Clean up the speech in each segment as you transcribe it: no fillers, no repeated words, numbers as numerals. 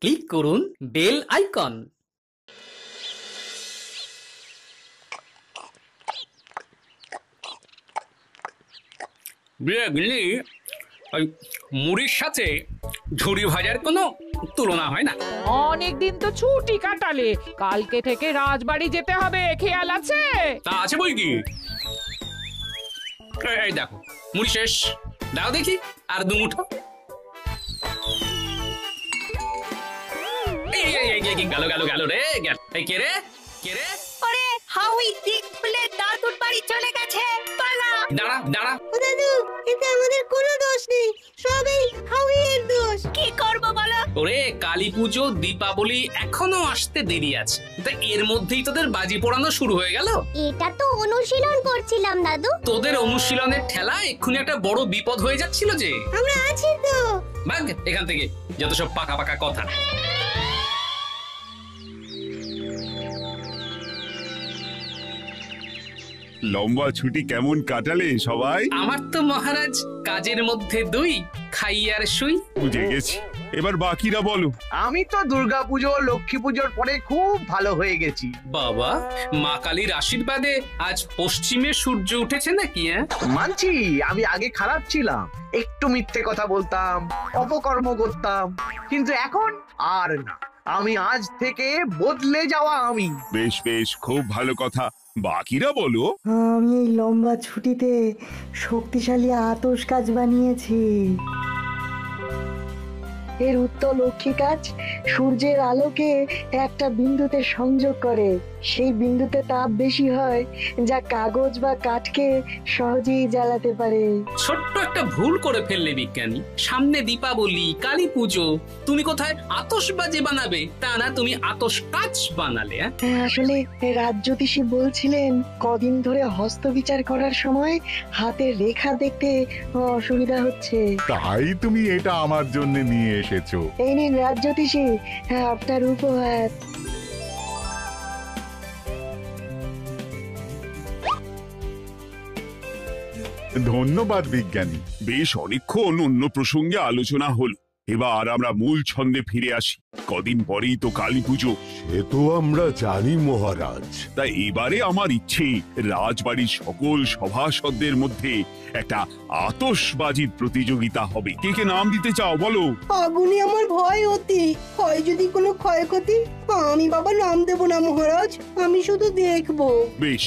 Click করুন bell icon. ওই মুড়ির সাথে ঝুরি ভাজার কোনো তুলনা হয় না। অনেকদিন তো ছুটি কাটালে, কালকে থেকে রাজবাড়ি যেতে হবে, খেয়াল আছে? তা আছে বই কি। এই দেখো মুড়ি শেষ, দাও দেখি আর দু মুঠো। গেল গেল গেল রে, এই কে রে কে রে? ওরে হাউই দিক খুলে দাদুর বাড়ি চলে গেছে, পালা। দাঁড়া দাঁড়া। দাদু, এতে আমাদের কোনো দোষ নেই, সবই হাউইয়ের দোষ। কি করব বলো? ওরে কালী পুজো দীপাবলি এখনো আসতে দেরি আছে, তা এর মধ্যেই তোদের বাজি পোড়ানো শুরু হয়ে গেল। এটা তো অনুশীলন করছিলাম দাদু। তোদের অনুশীলনের ঠেলা এক্ষুনি একটা বড় বিপদ হয়ে যাচ্ছিল যে। আমরা আছি তো। ভাগ এখান থেকে, যত সব পাকা পাকা কথা। লম্বা ছুটি কেমন কাটালে সবাই? আমার তো মহারাজ কাজের মধ্যে দুই, খাই আর শুই। বুঝে গেছি, এবার বাকিরা বলো। আমি তো দুর্গাপুজো লক্ষ্মী পুজোর পরে খুব ভালো হয়ে গেছি। বাবা, মা কালীর আশীর্বাদে আজ পশ্চিমে সূর্য উঠেছে নাকি? মানছি আমি আগে খারাপ ছিলাম, একটু মিথ্যে কথা বলতাম, অপকর্ম করতাম, কিন্তু এখন আর না। আমি আজ থেকে বদলে যাওয়া আমি। বেশ বেশ, খুব ভালো কথা। বাকিরা বলো। আমি এই লম্বা ছুটিতে শক্তিশালী আতশ কাজ বানিয়েছি। এর উত্তল লক্ষ্মী কাজ সূর্যের আলোকে একটা বিন্দুতে সংযোগ করে। সেই বিন্দুতে তাপ বেশি হয়, যা কাগজ বা কাঠকে সহজেই জ্বালাতে পারে। ছোট্ট একটা ভুল করে ফেললে বিজ্ঞানী। সামনে দীপাবলি, কালী পুজো, তুমি কোথায় আতশবাজি বানাবে, তা না তুমি আতশ কাজ বানালে। আসলে রাজজ্যোতিষী বলছিলেন কদিন ধরে হস্তবিচার করার সময় হাতের রেখা দেখতে অসুবিধা হচ্ছে। তাই তুমি এটা আমার জন্য নিয়ে এসেছো। এই নিন রাজজ্যোতিষী, আপনার উপহার। ধন্যবাদ বিজ্ঞানী। বেশ অনেকক্ষণ অন্য প্রসঙ্গে আলোচনা হলো, এবার আমরা মূল ছন্দে ফিরে আসি। কদিন পরেই তো কালী পুজো। সে তো আমরা জানি মহারাজ। তাই এবারে আমার ইচ্ছে রাজবাড়ির সকল সভাসদদের মধ্যে একটা আতশবাজির প্রতিযোগিতা হবে। কে কে নাম দিতে চাও বলো? আগুনে আমার ভয় অতি, হয় যদি কোনো ক্ষয়ক্ষতি। আমি বাবা নাম দেব না মহারাজ, আমি শুধু দেখবো। বেশ,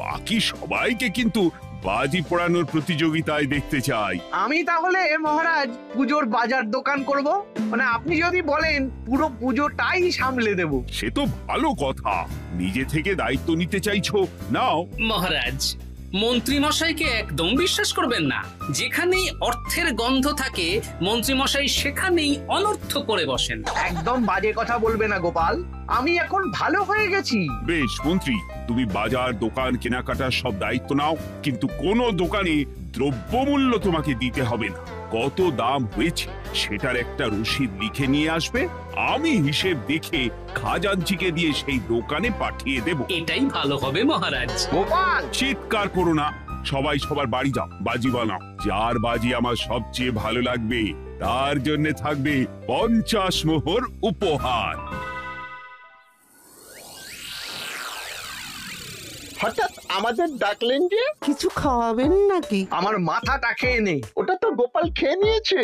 বাকি সবাইকে কিন্তু বাজি পোড়ানোর প্রতিযোগিতায় দেখতে চাই। আমি তাহলে মহারাজ পুজোর বাজার দোকান করব, মানে আপনি যদি বলেন পুরো পুজোটাই সামলে দেব। সে তো ভালো কথা, নিজে থেকে দায়িত্ব নিতে চাইছো, নাও। মহারাজ, মন্ত্রী মশাইকে একদম বিশ্বাস করবেন না। যেখানেই অর্থের গন্ধ থাকে মন্ত্রী মশাই সেখানেই অনর্থ করে বসেন। একদম বাজে কথা বলবে না গোপাল, আমি এখন ভালো হয়ে গেছি। বেশ মন্ত্রী, তুমি বাজার দোকান কেনাকাটার সব দায়িত্ব নাও, কিন্তু কোনো দোকানে দ্রব্যমূল্য তোমাকে দিতে হবে না। কত দাম হয়েছে সেটার একটা রসিদ লিখে নিয়ে আসবে, আমি হিসেব দেখে খাজাঞ্চিকে দিয়ে সেই দোকানে পাঠিয়ে দেব। এটাই ভালো হবে মহারাজ। গোপাল, চিৎকার করো না, সবাই সবার বাড়ি যাও, বাজি বানাও। যার বাজি আমার সবচেয়ে ভালো লাগবে তার জন্য থাকবে 50 মোহর উপহার। হঠাৎ আমাদের ডাকলেন যে? কিছু খাওয়াবেন নাকি? আমার মাথাটা খেয়ে নে। ওটা তো গোপাল খেয়ে নিয়েছে,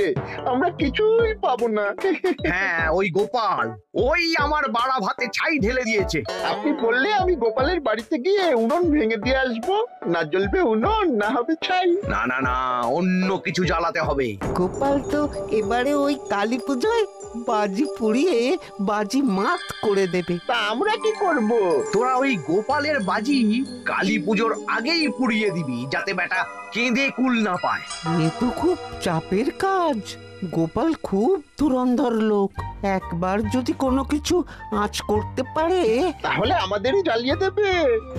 আমরা কিছুই পাবো না। হ্যাঁ, ওই গোপাল, ওই আমার বাড়া ভাতে ছাই ঢেলে দিয়েছে। আপনি বললে আমি গোপালের বাড়িতে গিয়ে উনুন ভেঙে দিয়ে আসবো, না জ্বলবে উনুন না হবে ছাই। না না না, অন্য কিছু জ্বালাতে হবে। গোপাল তো এবারে ওই কালী পুজোয় বাজি পুড়িয়ে বাজি মাত করে দেবে। তা আমরা কি করব? তোরা ওই গোপালের বাজি কালী পুজোর আগেই পুড়িয়ে দিবি, যাতে বেটা কেঁদে কুল না পায়। এ তো খুব চাপের কাজ। গোপাল খুব ধুরন্ধর লোক, একবার যদি কোনো কিছু আঁচ করতে পারে তাহলে আমাদেরই জ্বালিয়ে দেবে।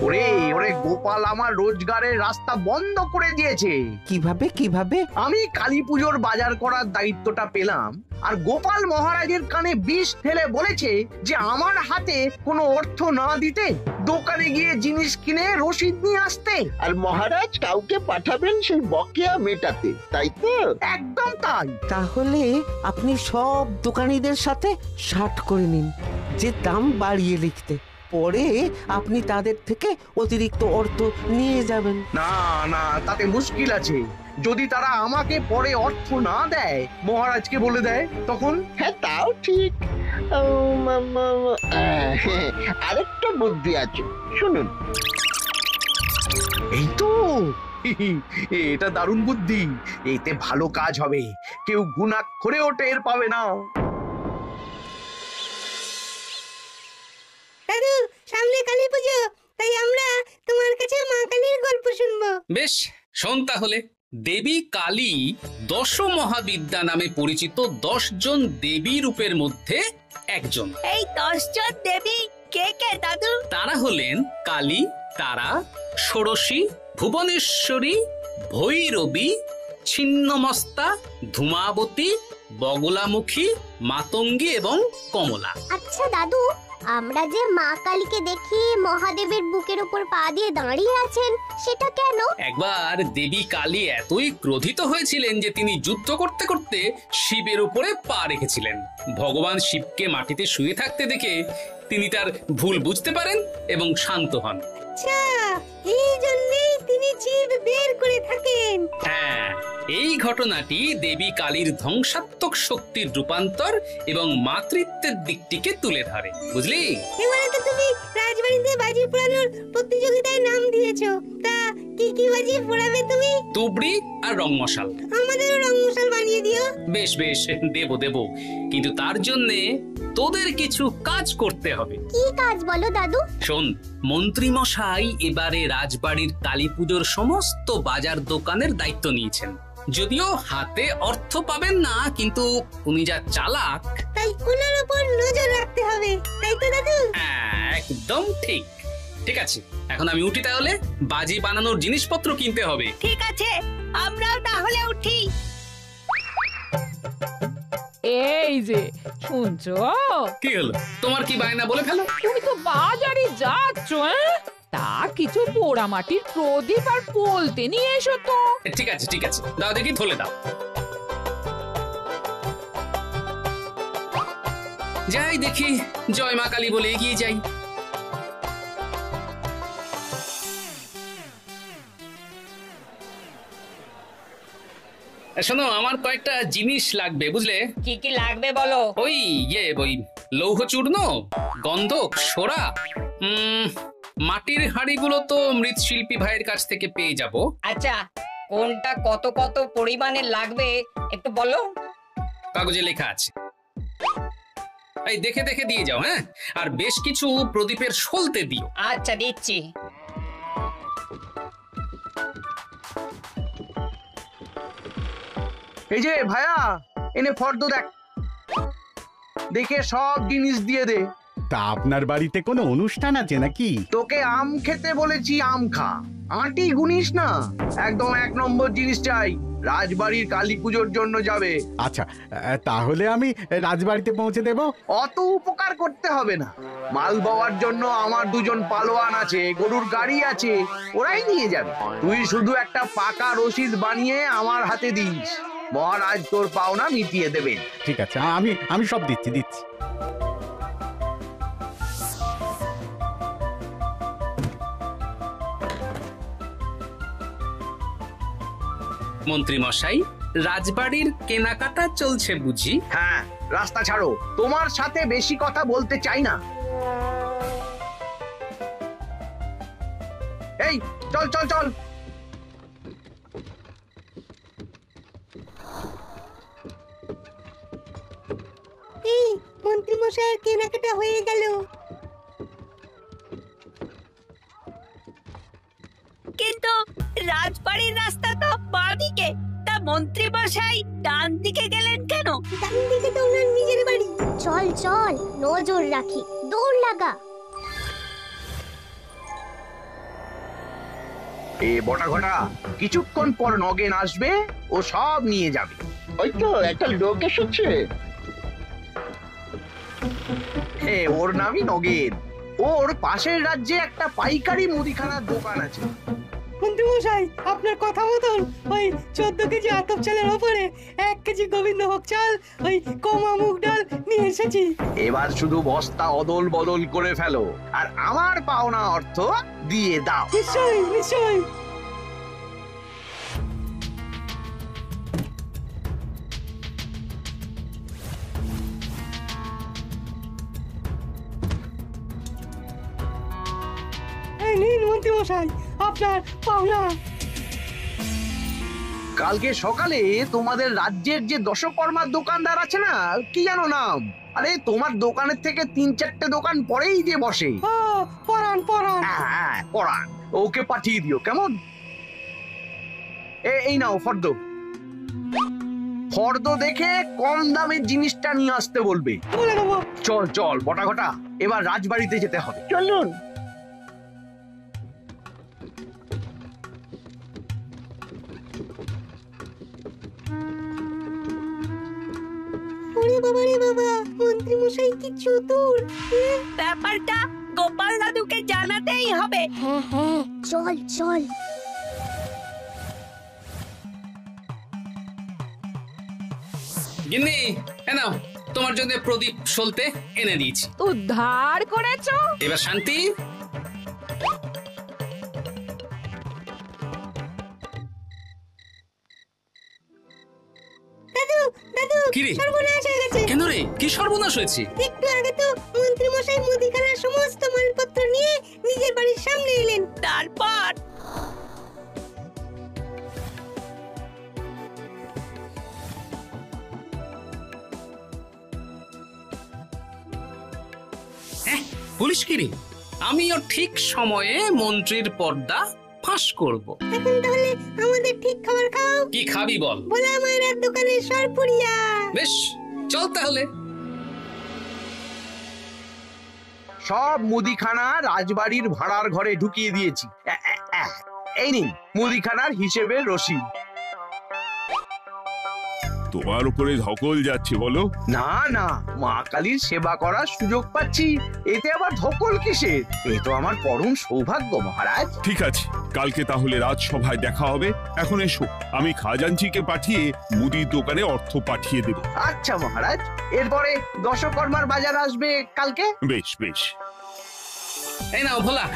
ওরে ওরে, গোপাল আমার রোজগারের রাস্তা বন্ধ করে দিয়েছে। কিভাবে কিভাবে? আমি কালী পুজোর বাজার করার দায়িত্বটা পেলাম, আর গোপাল মহারাজের কানে বিষ ঢেলে বলেছে যে আমার হাতে কোনো অর্থ না দিতে দোকানে গিয়ে জিনিস কিনে রসিদ নিয়ে আসতে। আর মহারাজ কাউকে পাঠাবে আসবেন সেই বকেয়া মেটাতে, তাই তো? একদম তাই। তাহলে আপনি সব দোকানিদের সাথে ষাট করে নিন, যে দাম বাড়িয়ে লিখতে। পরে আপনি তাদের থেকে অতিরিক্ত অর্থ নিয়ে যাবেন। না না, তাতে মুশকিল আছে। যদি তারা আমাকে পরে অর্থ না দেয়, মহারাজকে বলে দেয়, তখন? হ্যাঁ, তাও ঠিক। আরেকটা বুদ্ধি আছে, শুনুন। এই তো এটা দারুণ বুদ্ধি। এতে ভালো কাজ হবে, কেউ গুণাক্ষরেও টের পাবে না। দাদু, সামনে কালী পুজো, তাই আমরা তোমার কাছে মা কালীর গল্প শুনবো। বেশ, শোন তাহলে। দেবী কালী দশ মহাবিদ্যা নামে পরিচিত 10 জন দেবী রূপের মধ্যে একজন। এই 10 জন দেবী কে কে দাদু? তারা হলেন কালী, তারা, ষোড়শী, ভুবনেশ্বরী, ভৈরবী, ছিন্নমস্তা, ধূমাবতী, বগলামুখী, মাতঙ্গী এবং কমলা। আচ্ছা দাদু, আমরা যে মা কালীকে দেখি মহাদেবের বুকের উপর পা দিয়ে দাঁড়িয়ে আছেন, সেটা কেন? একবার দেবী কালী এতই ক্রোধিত হয়েছিলেন যে তিনি যুদ্ধ করতে করতে শিবের উপরে পা রেখেছিলেন। ভগবান শিবকে মাটিতে শুয়ে থাকতে দেখে তিনি তার ভুল বুঝতে পারেন এবং শান্ত হন। আচ্ছা, এই জন্যই তিনি জীব বের করে থাকেন। হ্যাঁ, এই ঘটনাটি দেবী কালীর ধ্বংসাত্মক শক্তির রূপান্তর এবং মাতৃত্বের দিকটিকে তুলে ধরে, বুঝলি? এবারে তো তুমি রাজবাড়িতে বাজি পোড়ানোর প্রতিযোগিতায় নাম দিয়েছো। তা কি কি বাজি পোড়াবে তুমি? তুবড়ি আর রং মশাল। আমাদেরও রং মশাল বানিয়ে দিও। বেশ বেশ, দেব, কিন্তু তার জন্যে তোদের কিছু কাজ করতে হবে। কি কাজ বলো দাদু? শোন, মন্ত্রী মশাই এবারে রাজবাড়ির কালী পুজোর সমস্ত বাজার দোকানের দায়িত্ব নিয়েছেন। যদিও হাতে অর্থ পাবেন না, কিন্তু উনি যা চালাক, তাই ওনার উপর নজর রাখতে হবে, তাই তো দাদু? একদম ঠিক। ঠিক আছে, এখন আমি উঠি তাহলে। বাজি বানানোর জিনিসপত্র কিনতে হবে। ঠিক আছে, আমরাও তাহলে উঠি। এই যে শুনছো, কি হলো? তোমার কি বায়না বলে ফেলো। তুমি তো বাজারে যাচ্ছ, তা কিছু পোড়া মাটির প্রদীপ আর বলতে নিয়ে এসো তো। ঠিক আছে, দাও দেখি, থলে দাও। যাই দেখি, জয় মা কালী বলে এগিয়ে যাই। শোনো, আমার কয়েকটা জিনিস লাগবে, বুঝলে? কি কি লাগবে বলো? ওই লৌহ চূর্ণ, গন্ধক, সোরা, মাটির হাঁড়িগুলো তো মৃৎশিল্পী ভাইয়ের কাছ থেকে পেয়ে যাব। আচ্ছা, কোনটা কত কত পরিমাণে লাগবে একটু বলো। কাগজে লেখা আছে, এই দেখে দেখে দিয়ে যাও। হ্যাঁ, আর বেশ কিছু প্রদীপের সলতে দিও। আচ্ছা, দিচ্ছি। এই যে ভাইয়া, এনে ফর্দ দেখ, দেখে সব জিনিস দিয়ে দে। তা আপনার বাড়িতে কোনো অনুষ্ঠান আছে নাকি? তোকে আম খেতে বলেছি, আম খা, আঁটি গুনিস না। একদম 1 নম্বর জিনিস চাই, রাজবাড়ির কালী পুজোর জন্য যাবে। আচ্ছা, তাহলে আমি রাজবাড়িতে পৌঁছে দেব। অত উপকার করতে হবে না, মাল বওয়ার জন্য আমার 2 জন পালোয়ান আছে, গরুর গাড়ি আছে, ওরাই নিয়ে যাবে। তুই শুধু একটা পাকা রসিদ বানিয়ে আমার হাতে দিস, মহারাজ তোর পাওনা মিটিয়ে দেবেন। ঠিক আছে, আমি সব দিচ্ছি। মন্ত্রী মশাই, রাজবাড়ির কেনাকাটা চলছে বুঝি? হ্যাঁ, রাস্তা ছাড়ো, তোমার সাথে বেশি কথা বলতে চাই না। এই চল চল চল। এই মন্ত্রী মশাইয়ের কেনাকাটা হয়ে গেল। কিন্তু রাজবাড়ির রাস্তা তো বাঁদিকে, তা মন্ত্রী মশাই ডান দিকে গেলেন কেন? ডান দিকে তো ওনার নিজের বাড়ি। চল চল, নজর রাখি, দৌড় লাগা। এ বটা ঘটা, কিছুক্ষণ পর নগেন আসবে, ও সব নিয়ে যাবে। ওই তো একটা লোক এসেছে। ওর নামই নগেন। ওর পাশের রাজ্যে একটা পাইকারি মুদিখানার দোকান আছে। মন্ত্রী মশাই আপনার কথা মতন ওই 14 কেজি আতপ চালের ওপরে 1 কেজি গোবিন্দভোগ চাল, ওই কমা মুগ ডাল নিয়ে এসেছি। এবার শুধু বস্তা অদল বদল করে ফেলো আর আমার পাওনা অর্থ দিয়ে দাও। নিশ্চয়ই নিশ্চয়ই। এই নিন মন্ত্রী মশাই আপনার পাওনা। কালকে সকালে তোমাদের রাজ্যের যে দশকর্মার দোকানদার আছে না, কি জানো নাম? আরে তোমার দোকানের থেকে 3-4টে দোকান পরেই যে বসে। পরান পরান। হ্যাঁ পরান, ওকে পাঠিয়ে দিও কেমন? এই নাও ফর্দ। ফর্দ দেখে কম দামের জিনিসটা নিয়ে আসতে বলবে। চল চল বটা ঘটা, এবার রাজবাড়িতে যেতে হবে। চলুন। ওরে বাবা রে বাবা, মন্ত্রী মশাই কি চতুর! ব্যাপারটা গোপাল দাদুকে জানাতেই হবে। হ্যাঁ হ্যাঁ, চল চল। গিন্নি, নাও তোমার জন্য প্রদীপ সলতে এনে দিয়েছি। উদ্ধার করেছো? এবার শান্তি। দাদু দাদু, কি রে? সর্বনাশ হয়ে গেছে। কেন রে, কি সর্বনাশ হয়েছে? একটু আগে তো মন্ত্রী মশাই মুদিখানার সমস্ত মালপত্র নিয়ে নিজের বাড়ির সামনে এলেন। তারপর পুলিশ কি রে? আমিও ঠিক সময়ে মন্ত্রীর পর্দা ফাঁস করব। এখন তাহলে আমাদের ঠিক খাবার খাও। কি খাবি বল? ভোলা মায়ের দোকানের সরপুরিয়া। বেশ, চল তাহলে। সব মুদিখানা রাজবাড়ির ভাড়ার ঘরে ঢুকিয়ে দিয়েছি। এই নিন মুদিখানার হিসেবে রসিদ। তোমার উপরে ধকল যাচ্ছে বলো? না না, মা কালীর সেবা করার সুযোগ পাচ্ছি, এতে আবার ধকল কিসের? এ তো আমার পরম সৌভাগ্য মহারাজ। ঠিক আছে, কালকে তাহলে রাজসভায় দেখা হবে। এখন এসো, আমি খাজাঞ্চিকে পাঠিয়ে মুদির দোকানে অর্থ পাঠিয়ে দেব। আচ্ছা মহারাজ, এরপরে দশকর্মার বাজার আসবে কালকে। বেশ বেশ। এই নাও ভোলা।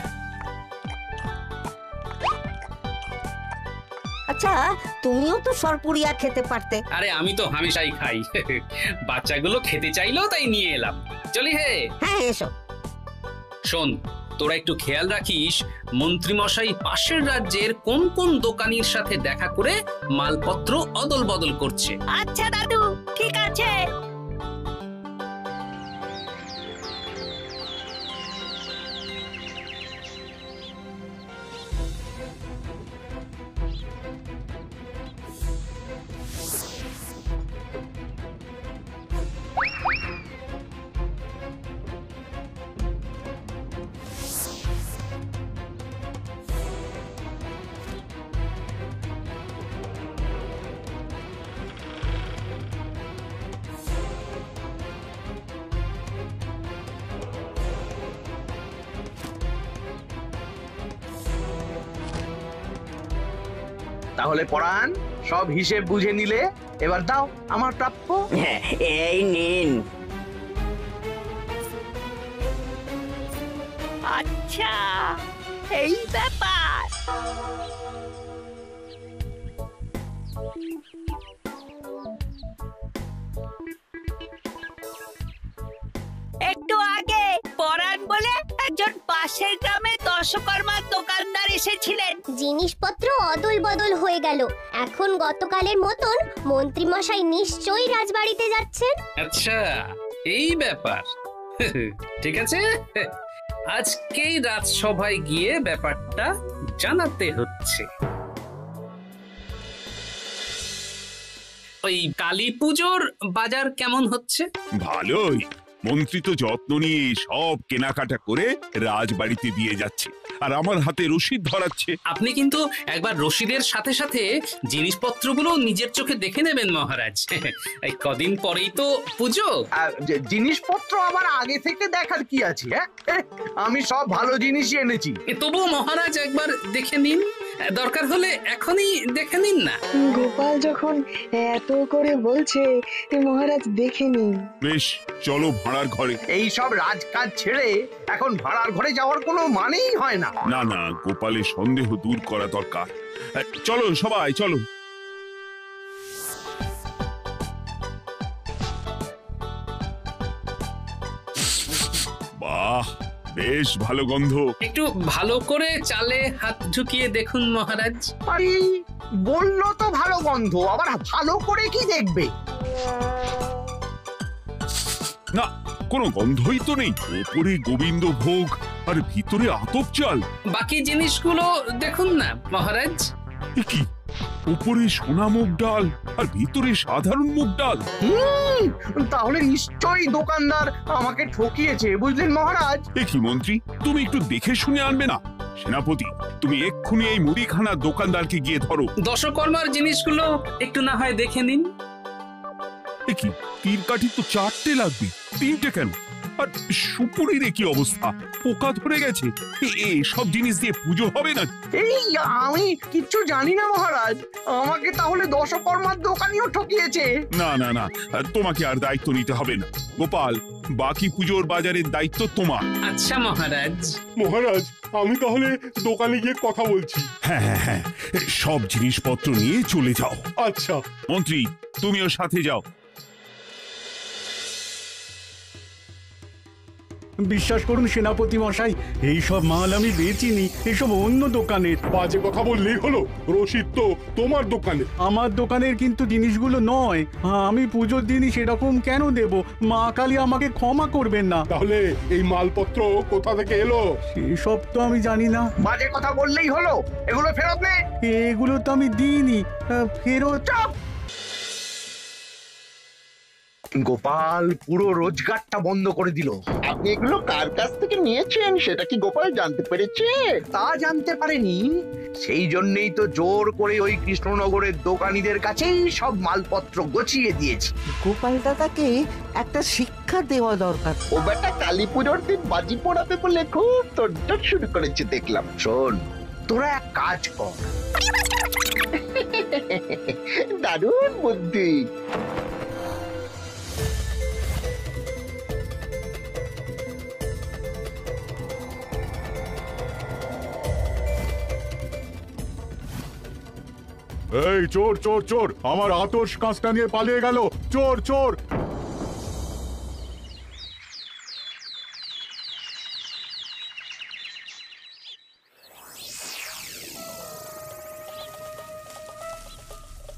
আচ্ছা, তুমিও তো সরপুরিয়া খেতে পারতে। আরে আমি তো হামেশাই খাই। বাচ্চাগুলো খেতে চাইলো তাই নিয়ে এলাম। চলি হে। হ্যাঁ এসো। শোন, তোরা একটু খেয়াল রাখিস মন্ত্রী মশাই পাশের রাজ্যের কোন কোন দোকানির সাথে দেখা করে মালপত্র অদল বদল করছে। আচ্ছা দাদু, ঠিক আছে। তাহলে পরাণ, সব হিসেব বুঝে নিলে, এবার দাও আমার প্রাপ্য। এই নিন। আচ্ছা, এই ব্যাপার। একটু আগে পরাণ বলে একজন পাশের গ্রামে দশকর্মার দোকানদার এসেছিলেন। জিনিসপত্র অদল বদল হয়ে গেল। এখন গতকালের মতন মন্ত্রী মশাই নিশ্চয়ই রাজবাড়িতে যাচ্ছেন। আচ্ছা, এই ব্যাপার। ঠিক আছে, আজকেই রাজসভায় গিয়ে ব্যাপারটা জানাতে হচ্ছে। ওই কালী পুজোর বাজার কেমন হচ্ছে? ভালোই। মন্ত্রী তো যত্ন নিয়ে সব কেনাকাটা করে রাজবাড়িতে দিয়ে যাচ্ছে, আর আমার হাতে রসিদ ধরাচ্ছে। আপনি কিন্তু একবার রসিদের সাথে সাথে জিনিসপত্রগুলো নিজের চোখে দেখে নেবেন মহারাজ। এই কদিন পরেই তো পুজো। জিনিসপত্র আবার আগে থেকে দেখার কি আছে? আমি সব ভালো জিনিসই এনেছি। তবুও মহারাজ একবার দেখে নিন, দরকার হলে এখনই দেখে নিন না। গোপাল যখন এত করে বলছে মহারাজ দেখে নিন। বেশ, চলো ভাড়ার ঘরে। এই সব রাজকাজ ছেড়ে এখন ভাড়ার ঘরে যাওয়ার কোনো মানেই হয় না। না না, গোপালের সন্দেহ দূর করা দরকার। চলো সবাই, চলো। বাহ, বেশ ভালো গন্ধ। একটু ভালো করে চালে হাত ঢুকিয়ে দেখুন মহারাজ। আরে বললো তো ভালো গন্ধ, আবার ভালো করে কি দেখবে? না, কোনো গন্ধই তো নেই। ওপরে গোবিন্দ ভোগ আর ভিতরে আতপ চাল। বাকি জিনিসগুলো দেখুন না মহারাজ। কি, উপরে সোনা মুগ ডাল আর ভিতরে সাধারণ মুগ ডাল? তাহলে নিশ্চয়ই দোকানদার আমাকে ঠকিয়েছে, বুঝলেন মহারাজ? কি মন্ত্রী, তুমি একটু দেখে শুনে আনবে না? সেনাপতি, তুমি এক্ষুনি এই মুদিখানা দোকানদারকে গিয়ে ধরো। দশকর্মার জিনিসগুলো একটু না হয় দেখে নিন। কি, তীর কাঠি তো 4টে লাগবে, 3টে কেন? আর সুপুরির কি অবস্থা? পোকা ধরে গেছে। সব জিনিস দিয়ে পুজো হবে না? এই আমি কিচ্ছু জানি না মহারাজ, আমাকে তাহলে দশকর্মার দোকানিও ঠকিয়েছে। না না না, তোমাকে আর দায়িত্ব নিতে হবে না। গোপাল, বাকি পুজোর বাজারের দায়িত্ব তোমার। আচ্ছা মহারাজ। মহারাজ, আমি তাহলে দোকানে গিয়ে কথা বলছি। হ্যাঁ হ্যাঁ হ্যাঁ, সব জিনিসপত্র নিয়ে চলে যাও। আচ্ছা মন্ত্রী, তুমিও সাথে যাও। বিশ্বাস করুন সেনাপতি মশাই, এই সব মাল আমি বেচিনি, এসব অন্য দোকানের। বাজে কথা বললেই হলো? রসিদ তো তোমার দোকানে। আমার দোকানের কিন্তু জিনিসগুলো নয়। আমি পুজোর দিনই সেরকম কেন দেব? মা কালী আমাকে ক্ষমা করবেন না। তাহলে এই মালপত্র কোথা থেকে এলো? সেসব তো আমি জানি না। বাজে কথা বললেই হলো? এগুলো ফেরত নে। এগুলো তো আমি দিইনি। ফেরত? গোপাল পুরো রোজগারটা বন্ধ করে দিল। আপনি এগুলো কার কাছ থেকে নিয়েছেন সেটা কি গোপাল জানতে পেরেছে? তা জানতে পারেনি, সেই জন্যই তো জোর করে ওই কৃষ্ণনগরের দোকানীদের কাছেই সব মালপত্র গছিয়ে দিয়েছি। গোপাল দাদাকে একটা শিক্ষা দেওয়া দরকার। ও বেটা কালী পুজোর দিন বাজি পোড়াবে বলে খুব তোড়জোড় শুরু করেছে দেখলাম। শোন, তোরা এক কাজ কর। দারুণ বুদ্ধি। এই চোর চোর চোর, আমার আতশ কাঁচটা নিয়ে পালিয়ে গেল। চোর চোর!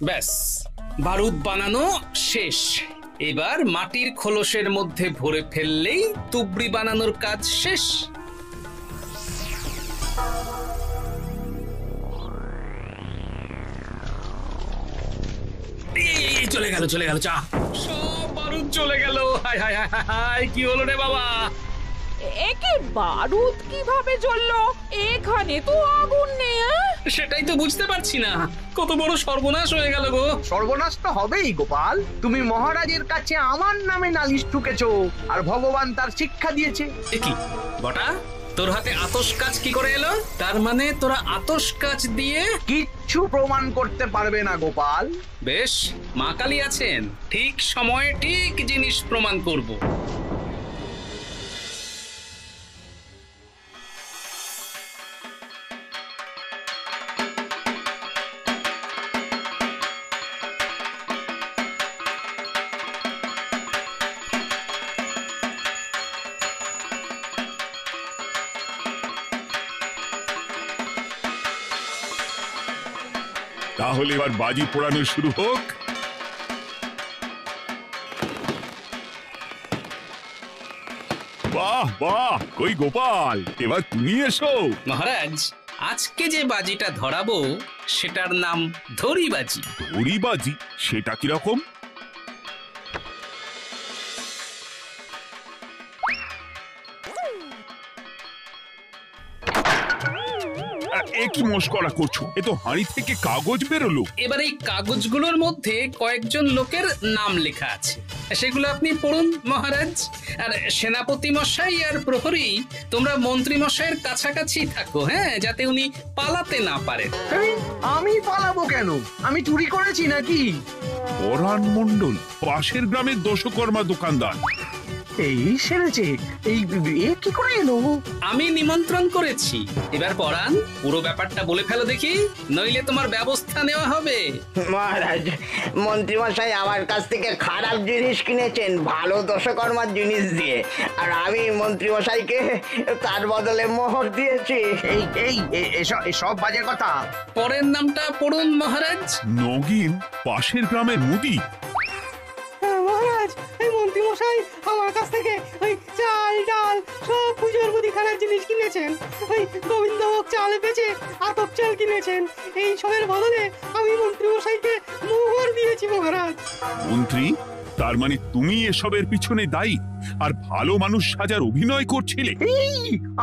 ব্যাস, বারুদ বানানো শেষ। এবার মাটির খোলসের মধ্যে ভরে ফেললেই তুবড়ি বানানোর কাজ শেষ। চলে গেল চলে গেল, চা সব বারুদ চলে গেল। হায় হায় হায় হায়, কি হলো রে বাবা? একে বারুদ কিভাবে জ্বললো? এখানে তো আগুন নেই। সেটাই তো বুঝতে পারছি না, কত বড় সর্বনাশ হয়ে গেল গো। সর্বনাশ তো হবেই গোপাল। তুমি মহারাজের কাছে আমার নামে নালিশ ঠুকেছো, আর ভগবান তার শিক্ষা দিয়েছে। কি বটা, তোর হাতে আতশ কাজ কি করে এলো? তার মানে তোরা আতশ কাজ দিয়ে কিচ্ছু প্রমাণ করতে পারবে না গোপাল। বেশ, মা কালী আছেন, ঠিক সময়ে ঠিক জিনিস প্রমাণ করব। তাহলে এবার বাজি পোড়ানো শুরু হোক। বাহ বাহ, কই গোপাল, এবার তুমি এসো। মহারাজ, আজকে যে বাজিটা ধরাবো সেটার নাম ধরি বাজি। ধরি বাজি? সেটা কিরকম? কি মস্করা করছো? এ তো হাঁড়ি থেকে কাগজ বেরোলো। এবার এই কাগজগুলোর মধ্যে কয়েকজন লোকের নাম লেখা আছে। সেগুলো আপনি পড়ুন মহারাজ। আর সেনাপতি মশাই আর প্রহরী তোমরা মন্ত্রী মশাইয়ের কাছাকাছি থাকো, হ্যাঁ, যাতে উনি পালাতে না পারেন। আমি পালাবো কেন? আমি চুরি করেছি নাকি? পরাণ মণ্ডল পাশের গ্রামের দশকর্মা দোকানদার। এই সেরেছে, এই কি করে এলো? আমি নিমন্ত্রণ করেছি। এবার পরাণ পুরো ব্যাপারটা বলে ফেলো দেখি, নইলে তোমার ব্যবস্থা নেওয়া হবে। মহারাজ, মন্ত্রীমশাই আমার কাছ থেকে খারাপ জিনিস কিনেছেন ভালো দশকর্মার জিনিস দিয়ে, আর আমি মন্ত্রীমশাইকে তার বদলে মোহর দিয়েছি। এই এসব বাজে কথা। পরের নামটা পড়ুন মহারাজ। নগিন পাশের গ্রামের মুদি। মহারাজ, এই মন্ত্রী মশাই আমার কাছ থেকে ওই চাল ডাল সব পুজোর মুদিখানার জিনিস কিনেছেন। ওই গোবিন্দভোগ চাল বেচে আতপ চাল কিনেছেন। এই সবের বদলে আমি মন্ত্রী মশাইকে মোহর দিয়েছি মহারাজ। মন্ত্রী, তার মানে তুমি এসবের পিছনে দায়ী আর ভালো মানুষ সাজার অভিনয় করছিলে?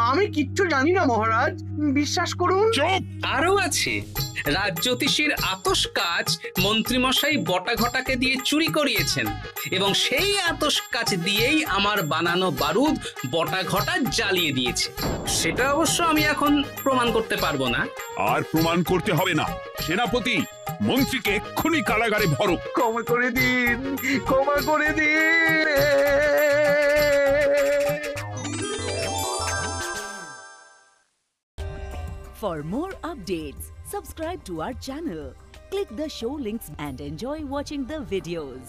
আমি কিচ্ছু জানি না মহারাজ, বিশ্বাস করুন। চুপ! আরো আছে, রাজ্যোতিষীর আতস কাজ মন্ত্রীমশাই বটা ঘটাকে দিয়ে চুরি করিয়েছেন, এবং সেই আতস কাজ দিয়েই আমার বানানো বারুদ বটা ঘটা জ্বালিয়ে দিয়েছে। সেটা অবশ্য আমি এখন প্রমাণ করতে পারবো না। আর প্রমাণ করতে হবে না। সেনাপতি, মন্ত্রীকে এক্ষুনি কারাগারে ভরো। ক্ষমা করে দিন, ক্ষমা করে দিন। For more updates, subscribe to our channel, click the show links and enjoy watching the videos.